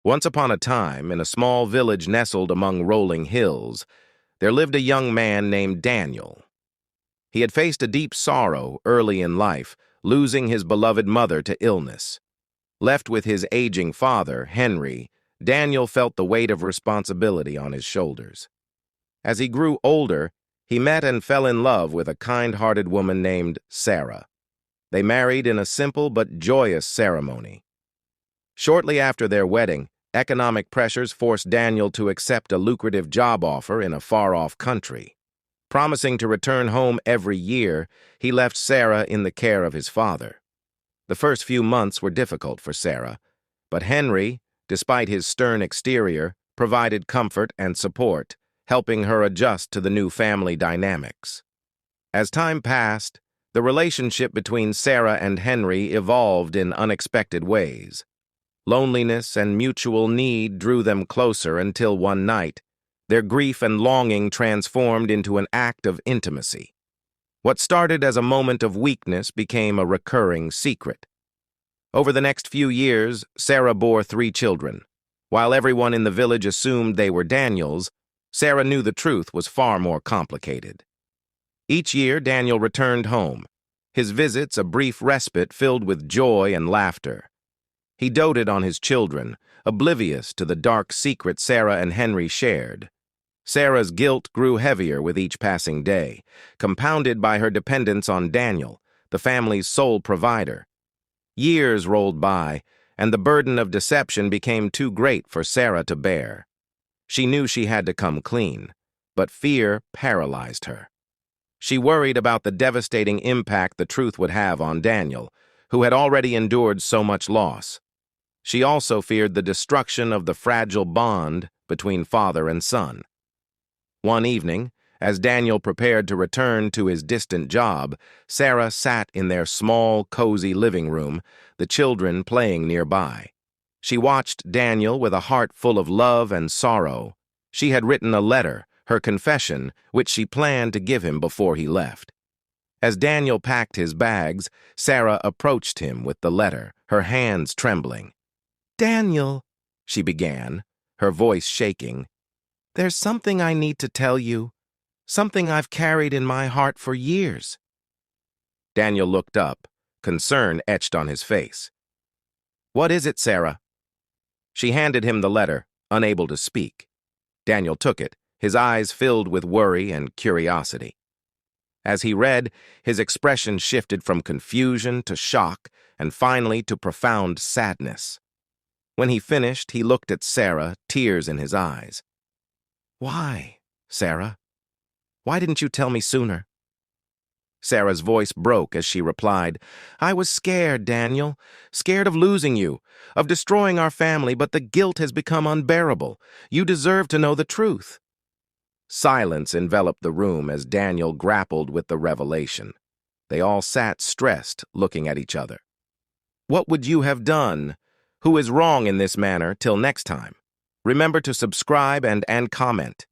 Once upon a time, in a small village nestled among rolling hills, there lived a young man named Daniel. He had faced a deep sorrow early in life, losing his beloved mother to illness. Left with his aging father, Henry, Daniel felt the weight of responsibility on his shoulders. As he grew older, he met and fell in love with a kind-hearted woman named Sarah. They married in a simple but joyous ceremony. Shortly after their wedding, economic pressures forced Daniel to accept a lucrative job offer in a far-off country. Promising to return home every year, he left Sarah in the care of his father. The first few months were difficult for Sarah, but Henry, despite his stern exterior, provided comfort and support, helping her adjust to the new family dynamics. As time passed, the relationship between Sarah and Henry evolved in unexpected ways. Loneliness and mutual need drew them closer until one night, their grief and longing transformed into an act of intimacy. What started as a moment of weakness became a recurring secret. Over the next few years, Sarah bore 3 children. While everyone in the village assumed they were Daniel's, Sarah knew the truth was far more complicated. Each year, Daniel returned home, his visits a brief respite filled with joy and laughter. He doted on his children, oblivious to the dark secret Sarah and Henry shared. Sarah's guilt grew heavier with each passing day, compounded by her dependence on Daniel, the family's sole provider. Years rolled by, and the burden of deception became too great for Sarah to bear. She knew she had to come clean, but fear paralyzed her. She worried about the devastating impact the truth would have on Daniel, who had already endured so much loss. She also feared the destruction of the fragile bond between father and son. One evening, as Daniel prepared to return to his distant job, Sarah sat in their small, cozy living room, the children playing nearby. She watched Daniel with a heart full of love and sorrow. She had written a letter, her confession, which she planned to give him before he left. As Daniel packed his bags, Sarah approached him with the letter, her hands trembling. "Daniel," she began, her voice shaking, "there's something I need to tell you, something I've carried in my heart for years." Daniel looked up, concern etched on his face. "What is it, Sarah?" She handed him the letter, unable to speak. Daniel took it, his eyes filled with worry and curiosity. As he read, his expression shifted from confusion to shock and finally to profound sadness. When he finished, he looked at Sarah, tears in his eyes. "Why, Sarah? Why didn't you tell me sooner?" Sarah's voice broke as she replied, "I was scared, Daniel, scared of losing you, of destroying our family, but the guilt has become unbearable. You deserve to know the truth." Silence enveloped the room as Daniel grappled with the revelation. They all sat stressed, looking at each other. "What would you have done? Who is wrong in this manner? Till next time. Remember to subscribe and comment.